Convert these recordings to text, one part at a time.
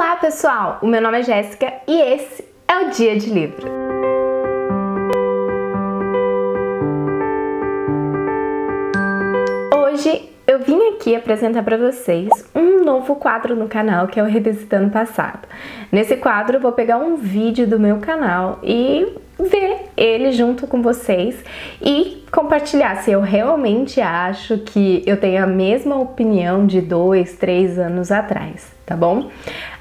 Olá pessoal, o meu nome é Jéssica e esse é o Dia de Livro. Hoje eu vim aqui apresentar para vocês um novo quadro no canal que é o Revisitando o Passado. Nesse quadro eu vou pegar um vídeo do meu canal e ver ele junto com vocês e compartilhar se eu realmente acho que eu tenho a mesma opinião de 2, 3 anos atrás, tá bom?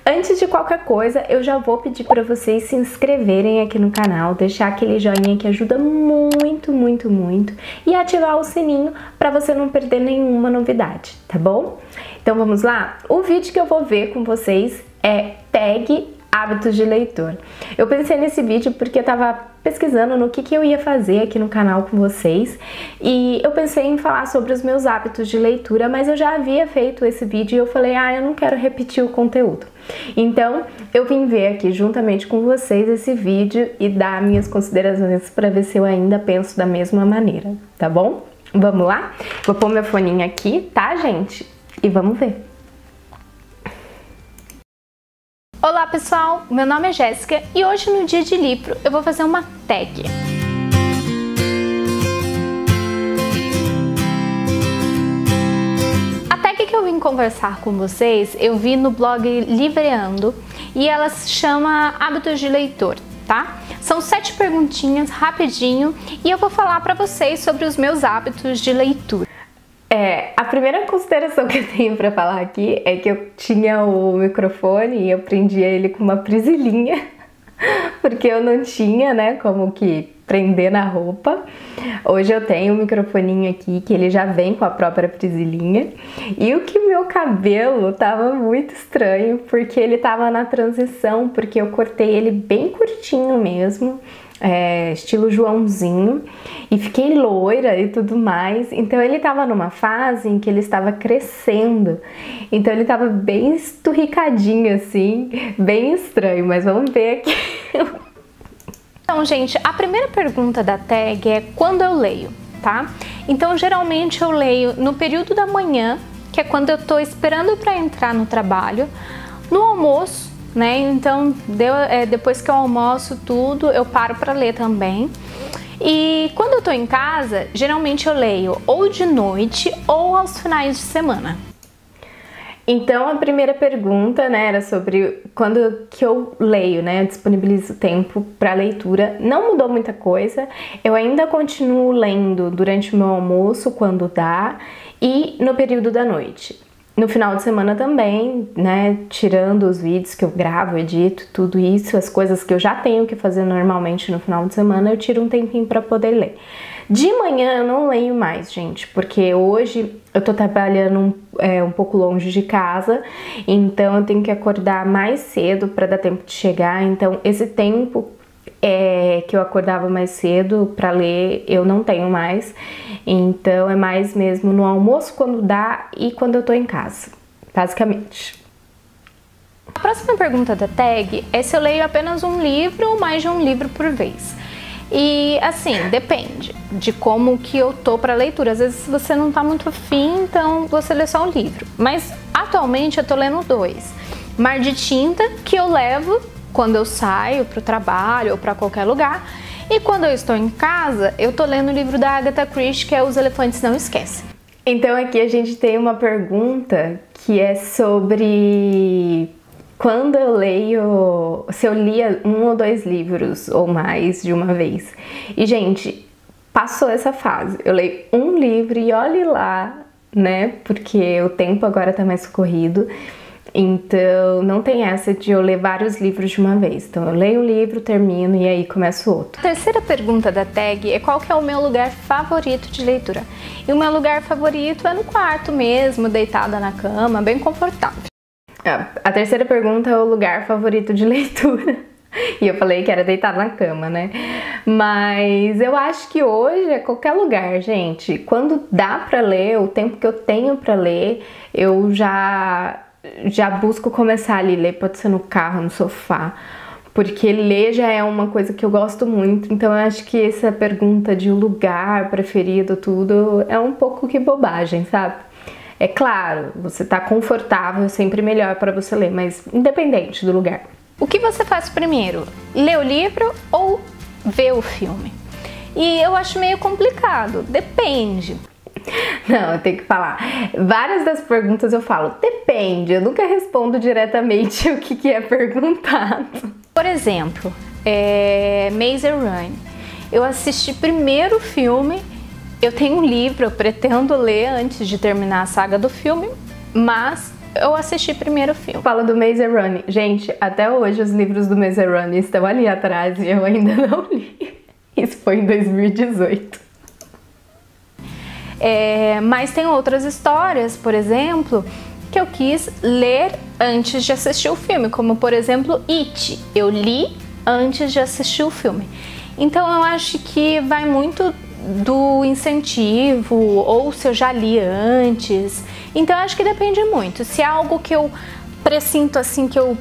Antes de qualquer coisa, eu já vou pedir para vocês se inscreverem aqui no canal, deixar aquele joinha que ajuda muito, muito, muito e ativar o sininho para você não perder nenhuma novidade, tá bom? Então vamos lá? O vídeo que eu vou ver com vocês é Tag Hábitos de Leitor. Eu pensei nesse vídeo porque eu tava pesquisando no que eu ia fazer aqui no canal com vocês e eu pensei em falar sobre os meus hábitos de leitura, mas eu já havia feito esse vídeo e eu falei, eu não quero repetir o conteúdo. Então, eu vim ver aqui juntamente com vocês esse vídeo e dar minhas considerações para ver se eu ainda penso da mesma maneira, tá bom? Vamos lá? Vou pôr meu foninho aqui, tá, gente? E vamos ver. Olá pessoal, meu nome é Jéssica e hoje no Dia de Livro eu vou fazer uma tag. A tag que eu vim conversar com vocês eu vi no blog Livreando e ela se chama Hábitos de Leitor, tá? São 7 perguntinhas rapidinho e eu vou falar para vocês sobre os meus hábitos de leitura. A primeira consideração que eu tenho para falar aqui é que eu tinha o microfone e eu prendia ele com uma prisilinha, porque eu não tinha, né, como que prender na roupa. Hoje eu tenho um microfoninho aqui que ele já vem com a própria prisilinha. E o que meu cabelo tava muito estranho, porque ele tava na transição, porque eu cortei ele bem curtinho mesmo. Estilo Joãozinho, e fiquei loira e tudo mais, então ele tava numa fase em que ele estava crescendo, então ele tava bem esturricadinho assim, bem estranho, mas vamos ver aqui. Então, gente, a primeira pergunta da tag é quando eu leio, tá? Então, geralmente eu leio no período da manhã, que é quando eu tô esperando para entrar no trabalho, no almoço, né? Então, depois que eu almoço tudo, eu paro para ler também. E quando eu tô em casa, geralmente eu leio ou de noite ou aos finais de semana. Então, a primeira pergunta, né, era sobre quando que eu leio, né, disponibilizo tempo para leitura. Não mudou muita coisa, eu ainda continuo lendo durante o meu almoço, quando dá, e no período da noite. No final de semana também, né, tirando os vídeos que eu gravo, edito, tudo isso, as coisas que eu já tenho que fazer normalmente no final de semana, eu tiro um tempinho para poder ler. De manhã eu não leio mais, gente, porque hoje eu tô trabalhando um pouco longe de casa, então eu tenho que acordar mais cedo para dar tempo de chegar, então esse tempo que eu acordava mais cedo para ler, eu não tenho mais, então é mais mesmo no almoço quando dá e quando eu tô em casa, basicamente. A próxima pergunta da tag é se eu leio apenas um livro ou mais de um livro por vez. E assim, depende de como que eu tô para leitura. Às vezes você não tá muito afim, então você lê só um livro. Mas atualmente eu tô lendo 2. Mar de Tinta, que eu levo quando eu saio para o trabalho ou para qualquer lugar. E quando eu estou em casa, eu tô lendo o livro da Agatha Christie, que é Os Elefantes Não Esquecem. Então aqui a gente tem uma pergunta que é sobre quando eu leio, se eu lia 1 ou 2 livros ou mais de uma vez. E gente, passou essa fase. Eu leio um livro e olhe lá, né? Porque o tempo agora tá mais corrido. Então, não tem essa de eu ler vários livros de uma vez. Então, eu leio um livro, termino e aí começo outro. A terceira pergunta da tag é qual que é o meu lugar favorito de leitura. E o meu lugar favorito é no quarto mesmo, deitada na cama, bem confortável. A terceira pergunta é o lugar favorito de leitura. E eu falei que era deitada na cama, né? Mas eu acho que hoje é qualquer lugar, gente. Quando dá pra ler, o tempo que eu tenho pra ler, eu já busco começar ali, ler, pode ser no carro, no sofá, porque ler já é uma coisa que eu gosto muito, então eu acho que essa pergunta de lugar preferido, tudo, é um pouco que bobagem, sabe? É claro, você tá confortável, é sempre melhor para você ler, mas independente do lugar. O que você faz primeiro? Ler o livro ou ver o filme? E eu acho meio complicado, depende. Não, eu tenho que falar. Várias das perguntas eu falo, depende, eu nunca respondo diretamente o que é perguntado. Por exemplo, Maze Runner. Eu assisti primeiro o filme, eu tenho um livro, eu pretendo ler antes de terminar a saga do filme, mas eu assisti primeiro o filme. Fala do Maze Runner. Gente, até hoje os livros do Maze Runner estão ali atrás e eu ainda não li. Isso foi em 2018. Mas tem outras histórias, por exemplo, que eu quis ler antes de assistir o filme, como por exemplo It. Eu li antes de assistir o filme. Então eu acho que vai muito do incentivo, ou se eu já li antes. Então eu acho que depende muito. Se é algo que eu pressinto assim que eu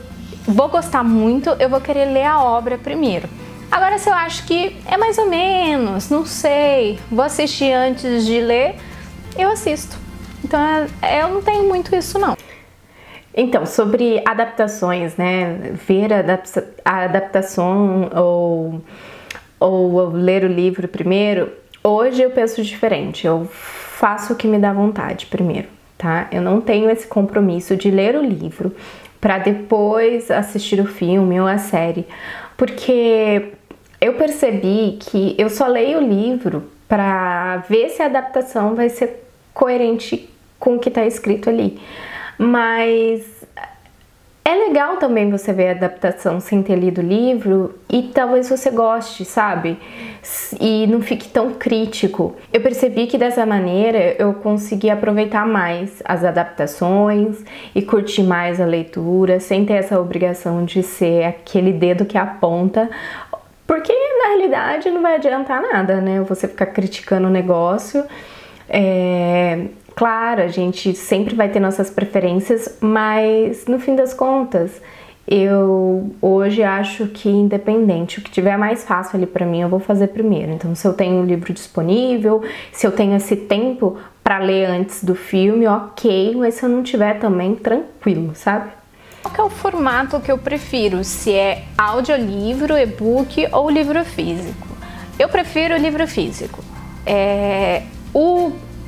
vou gostar muito, eu vou querer ler a obra primeiro. Agora, se eu acho que é mais ou menos, não sei, vou assistir antes de ler, eu assisto. Então, eu não tenho muito isso, não. Então, sobre adaptações, né? Ver a adaptação ou ler o livro primeiro, hoje eu penso diferente. Eu faço o que me dá vontade primeiro, tá? Eu não tenho esse compromisso de ler o livro para depois assistir o filme ou a série, porque eu percebi que eu só leio o livro para ver se a adaptação vai ser coerente com o que está escrito ali. Mas é legal também você ver a adaptação sem ter lido o livro e talvez você goste, sabe? E não fique tão crítico. Eu percebi que dessa maneira eu consegui aproveitar mais as adaptações e curtir mais a leitura, sem ter essa obrigação de ser aquele dedo que aponta. Porque na realidade não vai adiantar nada, né? Você ficar criticando o negócio. Claro, a gente sempre vai ter nossas preferências, mas no fim das contas, eu hoje acho que independente, o que tiver mais fácil ali pra mim, eu vou fazer primeiro. Então, se eu tenho o livro disponível, se eu tenho esse tempo pra ler antes do filme, ok, mas se eu não tiver também, tranquilo, sabe? Qual que é o formato que eu prefiro? Se é audiolivro, e-book ou livro físico? Eu prefiro o livro físico.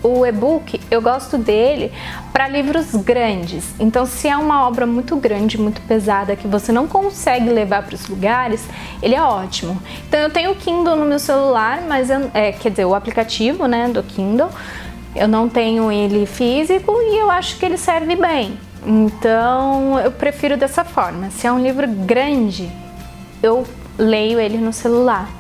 O e-book, eu gosto dele para livros grandes. Então, se é uma obra muito grande, muito pesada, que você não consegue levar para os lugares, ele é ótimo. Então, eu tenho o Kindle no meu celular, mas quer dizer, o aplicativo, né, do Kindle. Eu não tenho ele físico e eu acho que ele serve bem. Então, eu prefiro dessa forma. Se é um livro grande, eu leio ele no celular.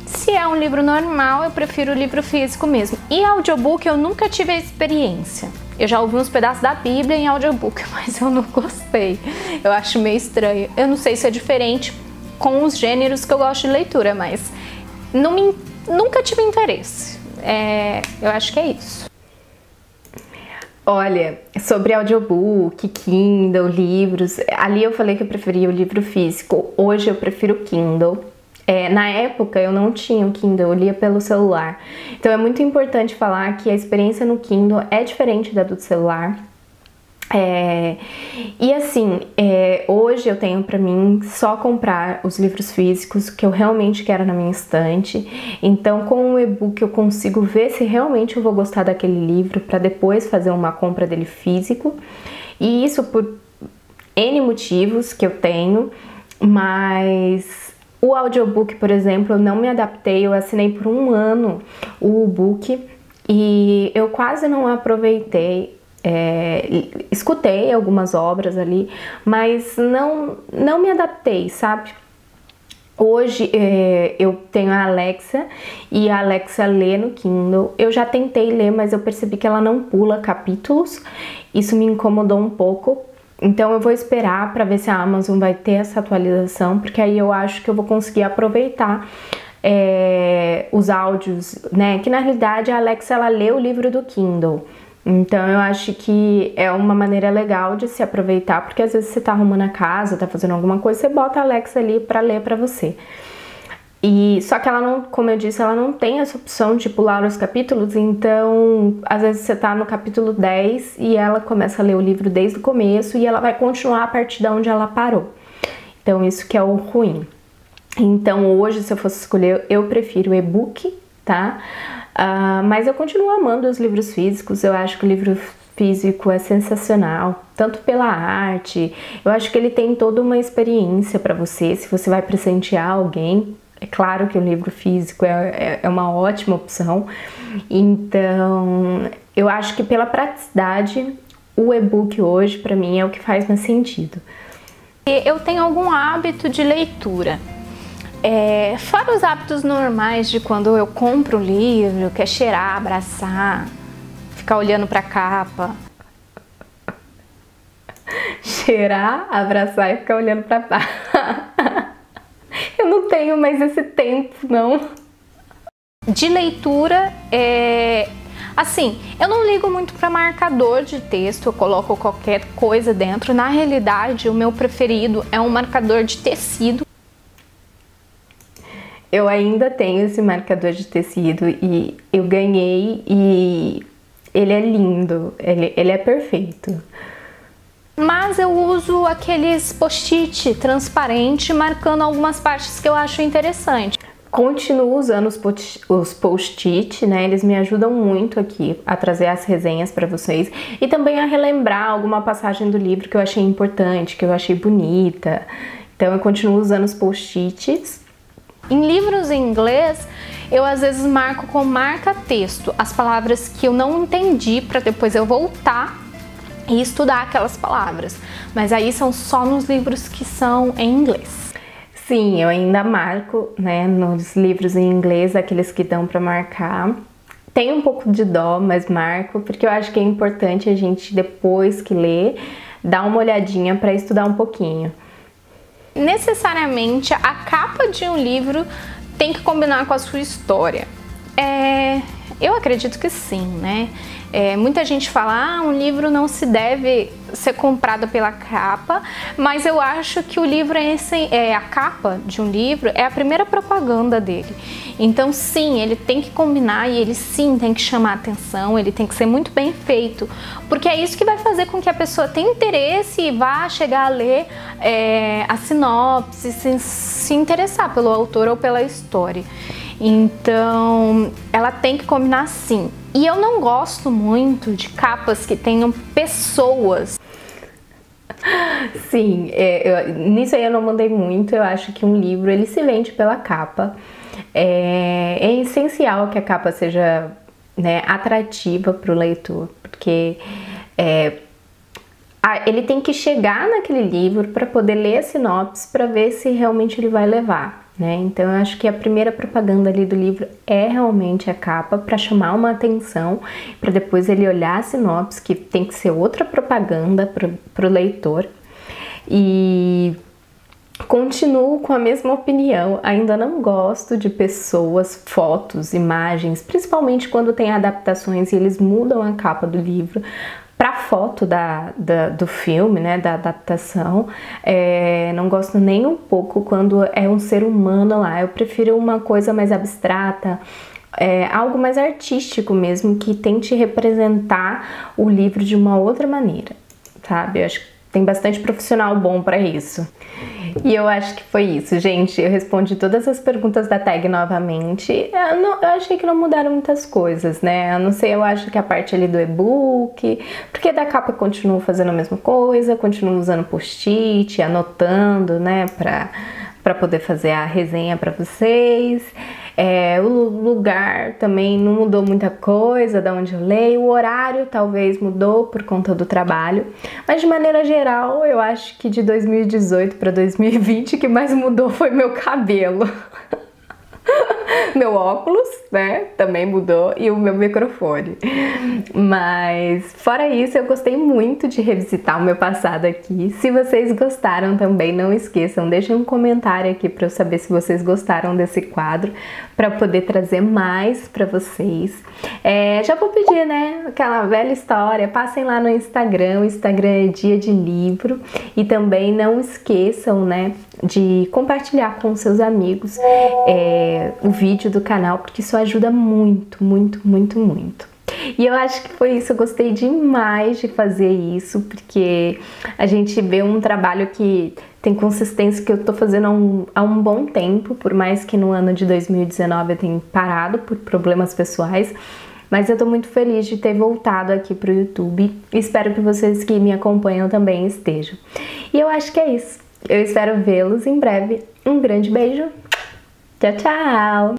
Se é um livro normal, eu prefiro o livro físico mesmo. E audiobook eu nunca tive a experiência. Eu já ouvi uns pedaços da Bíblia em audiobook, mas eu não gostei. Eu acho meio estranho. Eu não sei se é diferente com os gêneros que eu gosto de leitura, mas nunca tive interesse. Eu acho que é isso. Olha, sobre audiobook, Kindle, livros, ali eu falei que eu preferia o livro físico. Hoje eu prefiro o Kindle. Na época eu não tinha o Kindle, eu lia pelo celular. Então é muito importante falar que a experiência no Kindle é diferente da do celular. E assim, hoje eu tenho pra mim só comprar os livros físicos que eu realmente quero na minha estante. Então com o e-book eu consigo ver se realmente eu vou gostar daquele livro pra depois fazer uma compra dele físico. E isso por N motivos que eu tenho, mas o audiobook, por exemplo, eu não me adaptei, eu assinei por 1 ano o e-book e eu quase não aproveitei. Escutei algumas obras ali, mas não me adaptei, sabe? Hoje eu tenho a Alexa e a Alexa lê no Kindle. Eu já tentei ler, mas eu percebi que ela não pula capítulos. Isso me incomodou um pouco. Então eu vou esperar para ver se a Amazon vai ter essa atualização, porque aí eu acho que eu vou conseguir aproveitar os áudios, né? Que na realidade a Alexa ela lê o livro do Kindle. Então eu acho que é uma maneira legal de se aproveitar, porque às vezes você tá arrumando a casa, tá fazendo alguma coisa, você bota a Alexa ali para ler para você. E só que ela não, como eu disse, ela não tem essa opção de pular os capítulos, então às vezes você tá no capítulo 10 e ela começa a ler o livro desde o começo e ela vai continuar a partir de onde ela parou. Então isso que é o ruim. Então hoje, se eu fosse escolher, eu prefiro o e-book, tá? Mas eu continuo amando os livros físicos, eu acho que o livro físico é sensacional, tanto pela arte, eu acho que ele tem toda uma experiência para você, se você vai presentear alguém. É claro que o livro físico é uma ótima opção, então eu acho que pela praticidade, o e-book hoje para mim é o que faz mais sentido. Eu tenho algum hábito de leitura, fora os hábitos normais de quando eu compro o livro, que é cheirar, abraçar, ficar olhando para a capa. Cheirar, abraçar e ficar olhando para a capa. Eu não tenho mais esse tempo, não. De leitura, assim, eu não ligo muito para marcador de texto, eu coloco qualquer coisa dentro. Na realidade, o meu preferido é um marcador de tecido. Eu ainda tenho esse marcador de tecido e eu ganhei e ele é lindo, ele é perfeito. Mas eu uso aqueles post-it transparente marcando algumas partes que eu acho interessante. Continuo usando os post-it, né? Eles me ajudam muito aqui a trazer as resenhas para vocês e também a relembrar alguma passagem do livro que eu achei importante, que eu achei bonita. Então eu continuo usando os post-its. Em livros em inglês, eu às vezes marco com marca-texto as palavras que eu não entendi para depois eu voltar e estudar aquelas palavras, mas aí são só nos livros que são em inglês. Sim, eu ainda marco, né, nos livros em inglês, aqueles que dão para marcar. Tenho um pouco de dó, mas marco, porque eu acho que é importante a gente, depois que lê, dar uma olhadinha para estudar um pouquinho. Necessariamente a capa de um livro tem que combinar com a sua história. Eu acredito que sim, né? Muita gente fala, um livro não se deve ser comprado pela capa, mas eu acho que o livro a capa de um livro é a primeira propaganda dele. Então sim, ele tem que combinar e ele sim tem que chamar atenção, ele tem que ser muito bem feito, porque é isso que vai fazer com que a pessoa tenha interesse e vá chegar a ler a sinopse, se interessar pelo autor ou pela história. Então, ela tem que combinar sim. E eu não gosto muito de capas que tenham pessoas. Sim, nisso aí eu não mandei muito. Eu acho que um livro, ele se vende pela capa. É essencial que a capa seja, né, atrativa para o leitor, porque ele tem que chegar naquele livro para poder ler a sinopse, para ver se realmente ele vai levar, né? Então eu acho que a primeira propaganda ali do livro é realmente a capa, para chamar uma atenção, para depois ele olhar a sinopse, que tem que ser outra propaganda para o leitor. E continuo com a mesma opinião, ainda não gosto de pessoas, fotos, imagens, principalmente quando tem adaptações e eles mudam a capa do livro para foto do filme, né, da adaptação. Não gosto nem um pouco quando é um ser humano lá, eu prefiro uma coisa mais abstrata, algo mais artístico mesmo, que tente representar o livro de uma outra maneira, sabe? Eu acho que tem bastante profissional bom para isso. E eu acho que foi isso, gente. Eu respondi todas as perguntas da tag novamente. Eu achei que não mudaram muitas coisas, né? A não ser, eu acho que a parte ali do e-book, porque da capa eu continuo fazendo a mesma coisa, continuo usando post-it, anotando, né, pra poder fazer a resenha pra vocês. O lugar também não mudou muita coisa da onde eu leio, o horário talvez mudou por conta do trabalho, mas de maneira geral eu acho que de 2018 para 2020 o que mais mudou foi meu cabelo. Meu óculos, né, também mudou, e o meu microfone. Mas fora isso, eu gostei muito de revisitar o meu passado aqui. Se vocês gostaram também, não esqueçam, deixem um comentário aqui para eu saber se vocês gostaram desse quadro, para poder trazer mais para vocês. Já vou pedir, né, aquela velha história, passem lá no Instagram, o Instagram é Dia de Livro, e também não esqueçam, né, de compartilhar com seus amigos o vídeo do canal, porque isso ajuda muito, muito, muito, muito. E eu acho que foi isso, eu gostei demais de fazer isso, porque a gente vê um trabalho que tem consistência, que eu tô fazendo há um bom tempo, por mais que no ano de 2019 eu tenha parado por problemas pessoais, mas eu tô muito feliz de ter voltado aqui pro YouTube. Espero que vocês que me acompanham também estejam. E eu acho que é isso. Eu espero vê-los em breve. Um grande beijo. Tchau, tchau!